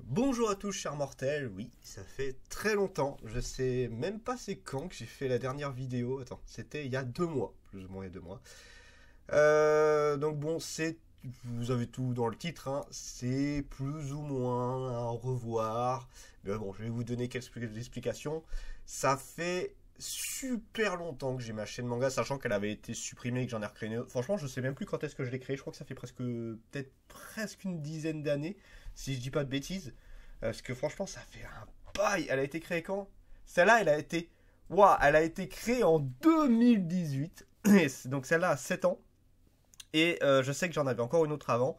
Bonjour à tous chers mortels, oui, ça fait très longtemps, je sais même pas c'est quand que j'ai fait la dernière vidéo, attends, c'était il y a 2 mois, plus ou moins il y a 2 mois. Donc bon, vous avez tout dans le titre, hein, c'est plus ou moins un revoir, mais bon, je vais vous donner quelques explications. Ça fait super longtemps que j'ai ma chaîne manga, sachant qu'elle avait été supprimée et que j'en ai recréé une autre. Franchement, je sais même plus quand est-ce que je l'ai créée, je crois que ça fait peut-être presque une dizaine d'années, si je dis pas de bêtises. Parce que franchement, ça fait un bail. Elle a été créée quand? Celle-là, elle a été. Waouh, elle a été créée en 2018. Donc celle-là a 7 ans. Et je sais que j'en avais encore une autre avant.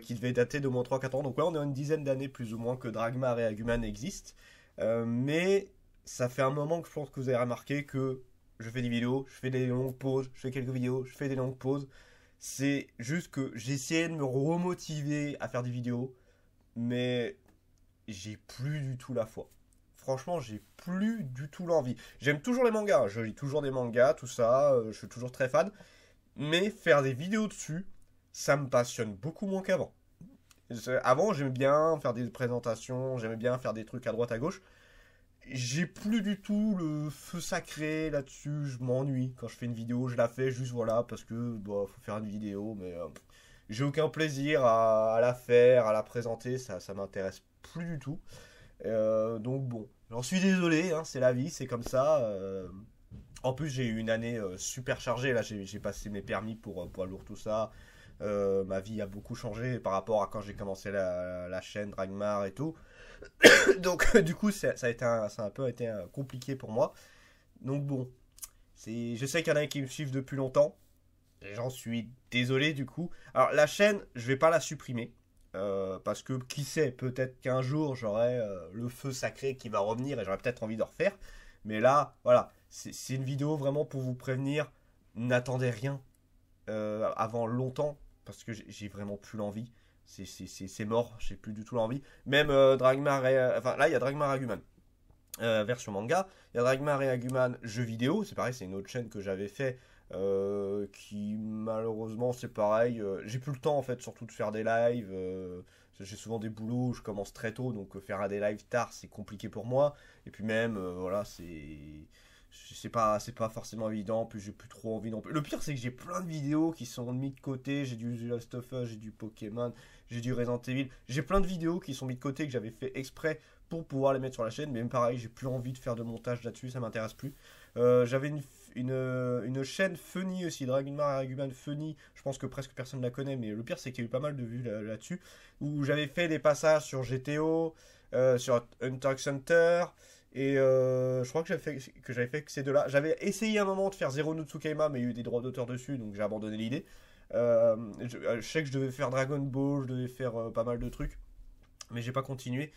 Qui devait dater d'au moins 3-4 ans. Donc ouais, on est à une dizaine d'années plus ou moins que Dragmar et Aguman existent. Mais ça fait un moment que je pense que vous avez remarqué que je fais des vidéos, je fais des longues pauses, je fais quelques vidéos, je fais des longues pauses. C'est juste que j'essayais de me remotiver à faire des vidéos. Mais j'ai plus du tout la foi. Franchement, j'ai plus du tout l'envie. J'aime toujours les mangas, je lis toujours des mangas, tout ça, je suis toujours très fan. Mais faire des vidéos dessus, ça me passionne beaucoup moins qu'avant. Avant, j'aimais bien faire des présentations, j'aimais bien faire des trucs à droite à gauche. J'ai plus du tout le feu sacré là-dessus, je m'ennuie. Quand je fais une vidéo, je la fais juste voilà, parce que bah, faut faire une vidéo, mais j'ai aucun plaisir à la faire, à la présenter, ça m'intéresse plus du tout. Donc bon, j'en suis désolé, hein, c'est la vie, c'est comme ça. En plus, j'ai eu une année super chargée. Là, j'ai passé mes permis pour poids lourd, tout ça. Ma vie a beaucoup changé par rapport à quand j'ai commencé la chaîne Dragmar et tout. Donc, du coup, ça a un peu été compliqué pour moi. Donc bon, je sais qu'il y en a qui me suivent depuis longtemps. J'en suis désolé du coup. Alors la chaîne, je vais pas la supprimer. Parce que qui sait, peut-être qu'un jour j'aurai le feu sacré qui va revenir et j'aurai peut-être envie de refaire. Mais là, voilà, c'est une vidéo vraiment pour vous prévenir. N'attendez rien avant longtemps parce que j'ai vraiment plus l'envie. C'est mort, j'ai plus du tout l'envie. Même Dragmar enfin là il y a Dragmar Aguman version manga. Il y a Dragmar et Aguman jeux vidéo. C'est pareil, c'est une autre chaîne que j'avais fait. Qui malheureusement c'est pareil. J'ai plus le temps en fait, surtout de faire des lives. J'ai souvent des boulots où je commence très tôt, donc faire des lives tard c'est compliqué pour moi. Et puis même, voilà, c'est pas forcément évident. Puis j'ai plus trop envie non plus. Le pire c'est que j'ai plein de vidéos qui sont mis de côté. J'ai du The Last of Us, j'ai du Pokémon, j'ai du Resident Evil. J'ai plein de vidéos qui sont mis de côté que j'avais fait exprès pour pouvoir les mettre sur la chaîne. Mais même pareil, j'ai plus envie de faire de montage là-dessus, ça m'intéresse plus. J'avais une chaîne Funny aussi, Dragmar Argument Funny. Je pense que presque personne ne la connaît, mais le pire c'est qu'il y a eu pas mal de vues là-dessus. Où j'avais fait des passages sur GTO, sur Hunter x Hunter. Et je crois que j'avais fait que ces deux-là. J'avais essayé un moment de faire Zero no Tsukaima, mais il y a eu des droits d'auteur dessus, donc j'ai abandonné l'idée. Je sais que je devais faire Dragon Ball, je devais faire pas mal de trucs mais j'ai pas continué.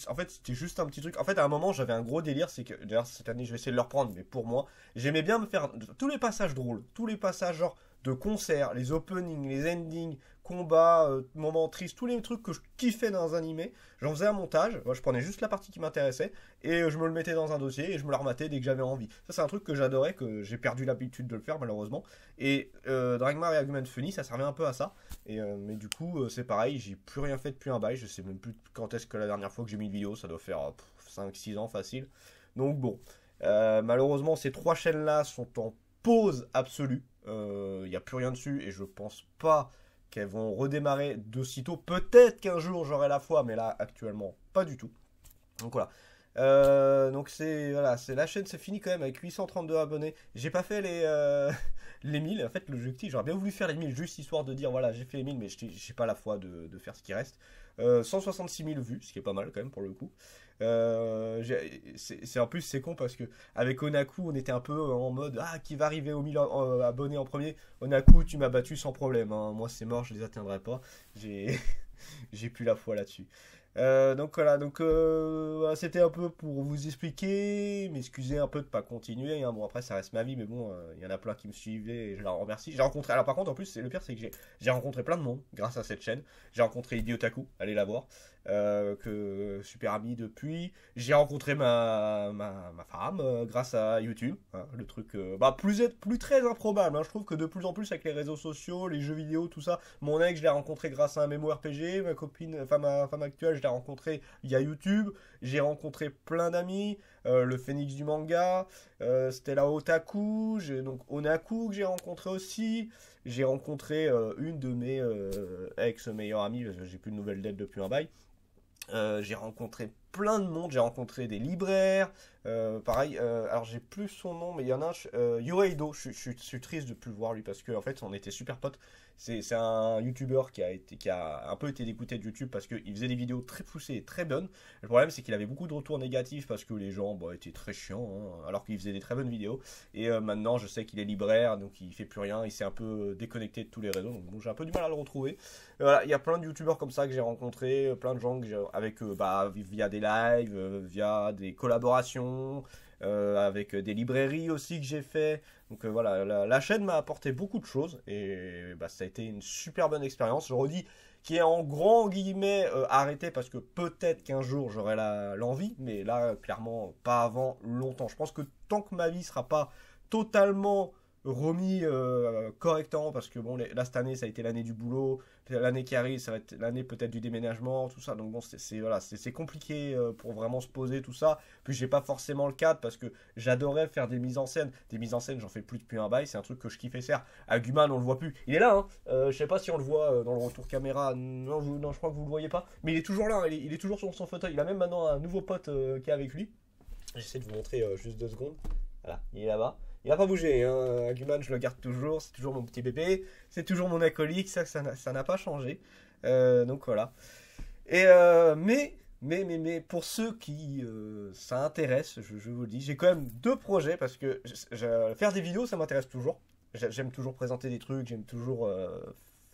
En fait, c'était juste un petit truc. En fait, à un moment, j'avais un gros délire. C'est que, d'ailleurs, cette année, je vais essayer de le reprendre. Mais pour moi, j'aimais bien me faire tous les passages drôles. Tous les passages, genre, de concerts, les openings, les endings, combats, moments tristes, tous les trucs que je kiffais dans un animé. J'en faisais un montage. Moi, je prenais juste la partie qui m'intéressait. Et je me le mettais dans un dossier. Et je me le rematais dès que j'avais envie. Ça, c'est un truc que j'adorais. Que j'ai perdu l'habitude de le faire, malheureusement. Et Dragmar et Argument Funny, ça servait un peu à ça. Mais du coup, c'est pareil, j'ai plus rien fait depuis un bail. Je sais même plus quand est-ce que la dernière fois que j'ai mis une vidéo, ça doit faire 5-6 ans facile. Donc bon, malheureusement, ces trois chaînes-là sont en pause absolue. Il n'y a plus rien dessus et je pense pas qu'elles vont redémarrer de sitôt. Peut-être qu'un jour j'aurai la foi, mais là, actuellement, pas du tout. Donc voilà. Donc c'est la chaîne, c'est fini quand même avec 832 abonnés. J'ai pas fait les 1000. En fait, l'objectif, j'aurais bien voulu faire les 1000 juste histoire de dire voilà, j'ai fait les 1000, mais j'ai pas la foi de faire ce qui reste. 166 000 vues, ce qui est pas mal quand même pour le coup. En plus c'est con parce que avec Onaku on était un peu en mode ah qui va arriver aux 1000 abonnés en premier. Onaku tu m'as battu sans problème, hein. Moi c'est mort, je les atteindrai pas. J'ai j'ai plus la foi là-dessus. Donc voilà, voilà, c'était un peu pour vous expliquer, m'excuser un peu de pas continuer, hein. Bon après ça reste ma vie, mais bon, il y en a plein qui me suivaient et je leur remercie. J'ai rencontré, alors par contre en plus le pire c'est que j'ai rencontré plein de monde grâce à cette chaîne. J'ai rencontré Idiotaku, allez la voir, que super ami depuis. J'ai rencontré ma femme grâce à YouTube, hein, le truc plus très improbable, hein. Je trouve que de plus en plus avec les réseaux sociaux, les jeux vidéo, tout ça, mon ex je l'ai rencontré grâce à un MMORPG, ma copine, enfin ma femme actuelle l'ai rencontré via YouTube. J'ai rencontré plein d'amis, le Phénix du manga, Stella Otaku, donc Onaku que j'ai rencontré aussi. J'ai rencontré une de mes ex-meilleures amies, parce que j'ai plus de nouvelles d'elle depuis un bail. J'ai rencontré plein de monde, j'ai rencontré des libraires, pareil, alors j'ai plus son nom, mais il y en a un, Yoeido, je suis triste de plus le voir lui, parce qu'en fait on était super potes. C'est un youtubeur qui a un peu été dégoûté de YouTube parce qu'il faisait des vidéos très poussées et très bonnes. Le problème c'est qu'il avait beaucoup de retours négatifs parce que les gens étaient très chiants, hein, alors qu'il faisait des très bonnes vidéos. Et maintenant je sais qu'il est libraire, donc il fait plus rien, il s'est un peu déconnecté de tous les réseaux, donc bon, j'ai un peu du mal à le retrouver. Voilà, il y a plein de youtubeurs comme ça que j'ai rencontrés, plein de gens avec via des lives, via des collaborations, avec des librairies aussi que j'ai fait. Donc voilà, la chaîne m'a apporté beaucoup de choses et ça a été une super bonne expérience. Je redis qui est en grand guillemets arrêté parce que peut-être qu'un jour j'aurai l'envie, mais là clairement pas avant longtemps. Je pense que tant que ma vie sera pas totalement remis correctement, parce que bon, là cette année ça a été l'année du boulot, l'année qui arrive ça va être l'année peut-être du déménagement, tout ça, donc bon voilà, c'est compliqué pour vraiment se poser tout ça. Puis j'ai pas forcément le cadre parce que j'adorais faire des mises en scène, j'en fais plus depuis un bail, c'est un truc que je kiffais faire. Aguman on le voit plus, il est là, hein. Je sais pas si on le voit dans le retour caméra, non, je crois que vous le voyez pas, mais il est toujours là, hein. Il est toujours sur son fauteuil, il a même maintenant un nouveau pote qui est avec lui. J'essaie de vous montrer juste 2 secondes, voilà, il est là-bas. Il n'a pas bougé, hein. Aguman, je le garde toujours, c'est toujours mon petit bébé, c'est toujours mon acolyte, ça n'a pas changé. Donc voilà. Et mais pour ceux qui ça intéresse, je vous le dis, j'ai quand même 2 projets parce que faire des vidéos, ça m'intéresse toujours. J'aime toujours présenter des trucs, j'aime toujours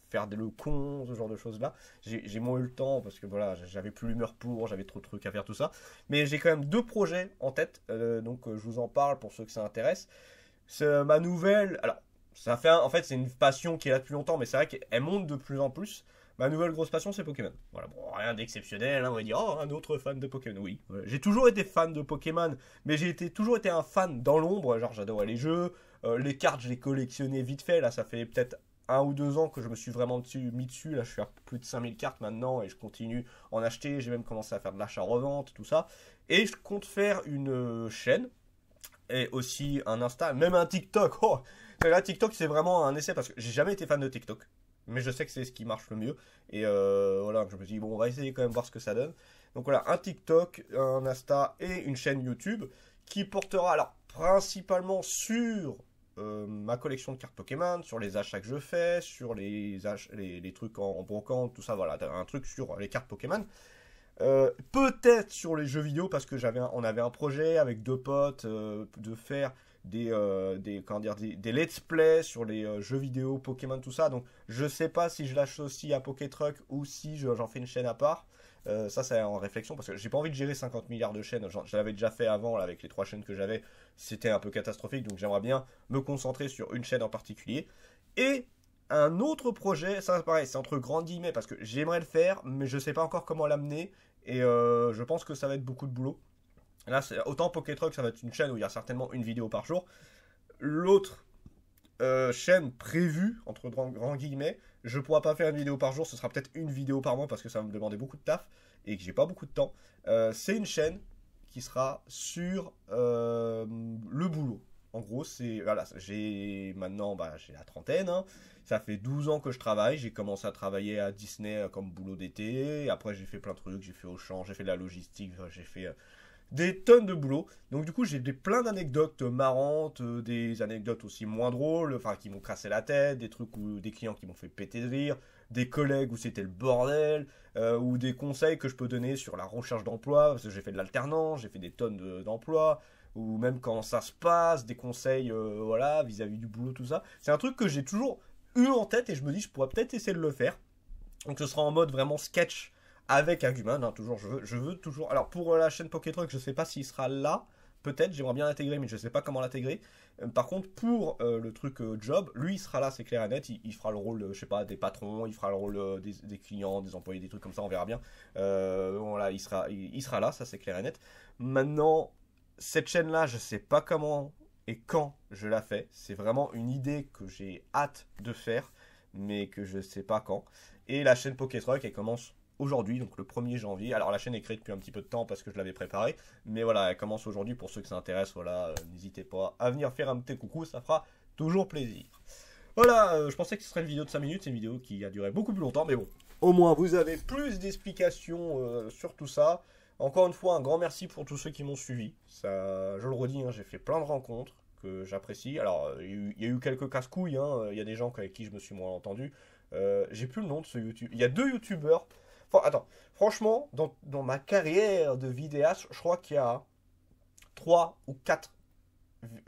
faire le con, ce genre de choses-là. J'ai moins eu le temps parce que voilà, j'avais plus l'humeur j'avais trop de trucs à faire, tout ça. Mais j'ai quand même 2 projets en tête, donc je vous en parle pour ceux que ça intéresse. C'est ma nouvelle. Alors, en fait, c'est une passion qui est là depuis longtemps, mais c'est vrai qu'elle monte de plus en plus. Ma nouvelle grosse passion, c'est Pokémon. Voilà, bon, rien d'exceptionnel, hein, on va dire, oh, un autre fan de Pokémon. Oui, voilà. J'ai toujours été fan de Pokémon, mais toujours été un fan dans l'ombre. Genre, j'adorais les jeux, les cartes, je les collectionnais vite fait. Là, ça fait peut-être 1 ou 2 ans que je me suis vraiment mis dessus. Là, je suis à plus de 5000 cartes maintenant et je continue à en acheter. J'ai même commencé à faire de l'achat-revente, tout ça. Et je compte faire une chaîne et aussi un Insta, même un TikTok. Oh, là, TikTok, c'est vraiment un essai parce que j'ai jamais été fan de TikTok, mais je sais que c'est ce qui marche le mieux. Et voilà, je me suis dit, bon, on va essayer quand même voir ce que ça donne. Donc voilà, un TikTok, un Insta et une chaîne YouTube qui portera alors principalement sur ma collection de cartes Pokémon, sur les achats que je fais, sur les trucs en brocante, tout ça. Voilà, un truc sur les cartes Pokémon. Peut-être sur les jeux vidéo parce que on avait un projet avec 2 potes de faire des let's play sur les jeux vidéo Pokémon, tout ça. Donc je sais pas si je lâche aussi à Pokétruck ou si j'en fais une chaîne à part. Ça c'est en réflexion parce que j'ai pas envie de gérer 50 milliards de chaînes. Je l'avais déjà fait avant là, avec les 3 chaînes que j'avais, c'était un peu catastrophique, donc j'aimerais bien me concentrer sur une chaîne en particulier. Et un autre projet, ça pareil, c'est entre grands guillemets parce que j'aimerais le faire, mais je sais pas encore comment l'amener. Et je pense que ça va être beaucoup de boulot. Là, autant Pokétruck, ça va être une chaîne où il y a certainement une vidéo par jour. L'autre chaîne prévue, entre grands guillemets, je pourrai pas faire une vidéo par jour, ce sera peut-être une vidéo par mois parce que ça va me demander beaucoup de taf et que j'ai pas beaucoup de temps. C'est une chaîne qui sera sur le boulot. En gros, voilà, j'ai maintenant, j'ai la trentaine, hein. Ça fait 12 ans que je travaille. J'ai commencé à travailler à Disney comme boulot d'été. Après, j'ai fait plein de trucs. J'ai fait Auchan, j'ai fait de la logistique, j'ai fait des tonnes de boulot. Donc du coup, j'ai plein d'anecdotes marrantes, des anecdotes aussi moins drôles, enfin qui m'ont cassé la tête, des trucs où des clients qui m'ont fait péter de rire, des collègues où c'était le bordel, ou des conseils que je peux donner sur la recherche d'emploi, parce que j'ai fait de l'alternance, j'ai fait des tonnes d'emplois, ou même quand ça se passe, des conseils voilà, vis-à-vis du boulot, tout ça. C'est un truc que j'ai toujours eu en tête et je me dis je pourrais peut-être essayer de le faire. Donc ce sera en mode vraiment sketch avec Aguman, hein, toujours, je veux toujours. Alors pour la chaîne Pokétruck, je sais pas s'il sera là, peut-être, j'aimerais bien l'intégrer, mais je sais pas comment l'intégrer. Par contre, pour le truc job, lui il sera là, c'est clair et net, il fera le rôle, je sais pas, des patrons, il fera le rôle des clients, des employés, des trucs comme ça, on verra bien. Voilà, il sera là, ça c'est clair et net. Maintenant, cette chaîne-là, je sais pas comment et quand je la fais. C'est vraiment une idée que j'ai hâte de faire, mais que je sais pas quand. Et la chaîne Pokétruck, elle commence aujourd'hui, donc le 1er janvier. Alors la chaîne est créée depuis un petit peu de temps parce que je l'avais préparée, mais voilà, elle commence aujourd'hui pour ceux que ça intéresse. Voilà, n'hésitez pas à venir faire un petit coucou, ça fera toujours plaisir. Voilà, je pensais que ce serait une vidéo de 5 minutes, c'est une vidéo qui a duré beaucoup plus longtemps, mais bon, au moins vous avez plus d'explications sur tout ça. Encore une fois, un grand merci pour tous ceux qui m'ont suivi. Ça, je le redis, hein, j'ai fait plein de rencontres que j'apprécie. Alors, il y a eu quelques casse-couilles, hein. Il y a des gens avec qui je me suis moins entendu. J'ai plus le nom de ce YouTube. Il y a 2 youtubeurs. Enfin, attends, franchement, dans ma carrière de vidéaste, je crois qu'il y a 3 ou 4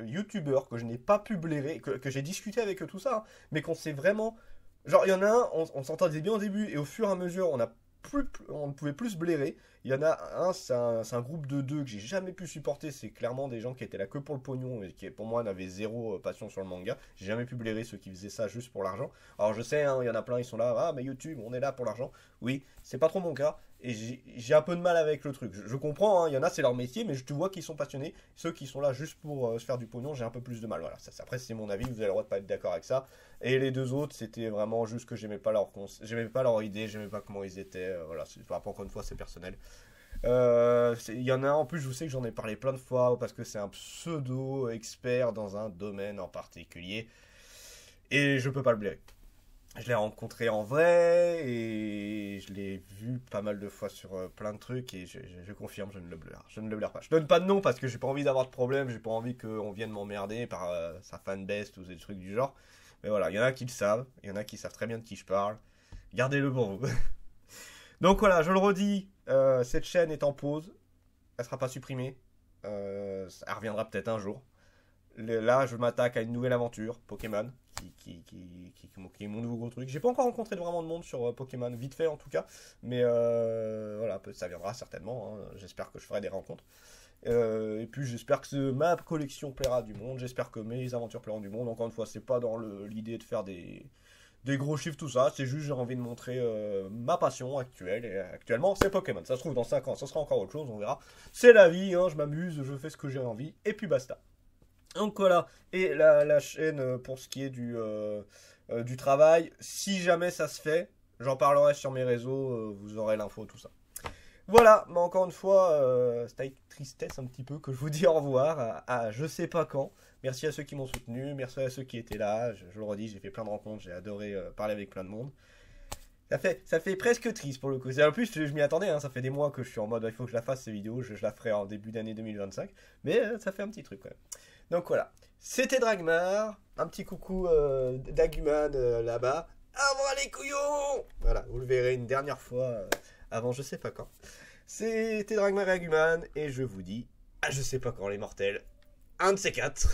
youtubeurs que je n'ai pas pu blairer, que j'ai discuté avec eux, tout ça, hein, mais qu'on s'est vraiment. Genre, il y en a un, on s'entendait bien au début, et au fur et à mesure, on ne pouvait plus se blairer. Il y en a un, c'est un groupe de 2 que j'ai jamais pu supporter. C'est clairement des gens qui étaient là que pour le pognon et qui, pour moi, n'avaient zéro passion sur le manga. J'ai jamais pu blairer ceux qui faisaient ça juste pour l'argent. Alors, je sais, hein, il y en a plein, ils sont là, ah, mais YouTube, on est là pour l'argent. Oui, c'est pas trop mon cas. Et j'ai un peu de mal avec le truc. Je comprends, hein, il y en a, c'est leur métier, mais tu vois qu'ils sont passionnés. Ceux qui sont là juste pour se faire du pognon, j'ai un peu plus de mal. Voilà, après, c'est mon avis, vous avez le droit de pas être d'accord avec ça. Et les 2 autres, c'était vraiment juste que j'aimais pas leur idée, j'aimais pas comment ils étaient. Voilà, encore une fois, c'est personnel. Il y en a un, en plus, je sais que j'en ai parlé plein de fois parce que c'est un pseudo expert dans un domaine en particulier. Et je peux pas le blairer. Je l'ai rencontré en vrai et je l'ai vu pas mal de fois sur plein de trucs et je confirme, je ne le blaire. Je ne le blaire pas. Je donne pas de nom parce que j'ai pas envie d'avoir de problème, j'ai pas envie qu'on vienne m'emmerder par sa fanbase ou des trucs du genre. Mais voilà, il y en a qui le savent, il y en a qui savent très bien de qui je parle. Gardez-le pour vous. Donc voilà, je le redis, cette chaîne est en pause, elle sera pas supprimée, elle reviendra peut-être un jour. Là, je m'attaque à une nouvelle aventure, Pokémon, qui est mon nouveau gros truc. J'ai pas encore rencontré vraiment de monde sur Pokémon, vite fait en tout cas, mais voilà, ça viendra certainement, hein. J'espère que je ferai des rencontres. Et puis j'espère que ma collection plaira du monde, j'espère que mes aventures plairont du monde. Encore une fois, c'est pas dans l'idée de faire des gros chiffres, tout ça, c'est juste j'ai envie de montrer ma passion actuelle, et actuellement c'est Pokémon. Ça se trouve dans 5 ans, ça sera encore autre chose, on verra. C'est la vie, hein, je m'amuse, je fais ce que j'ai envie, et puis basta. Donc voilà, et la chaîne pour ce qui est du travail, si jamais ça se fait, j'en parlerai sur mes réseaux, vous aurez l'info, tout ça. Voilà, mais encore une fois, c'est avec tristesse un petit peu que je vous dis au revoir à je sais pas quand. Merci à ceux qui m'ont soutenu, merci à ceux qui étaient là, je le redis, j'ai fait plein de rencontres, j'ai adoré parler avec plein de monde. Ça fait presque triste pour le coup. En plus, je m'y attendais, hein, ça fait des mois que je suis en mode il faut que je la fasse ces vidéos, je la ferai en début d'année 2025, mais ça fait un petit truc quand même. Donc voilà, c'était Dragmar, un petit coucou d'Aguman là-bas. À moi les couillons! Voilà, vous le verrez une dernière fois avant je sais pas quand. C'était Dragmar et Aguman, et je vous dis à je sais pas quand les mortels. Un de ces 4.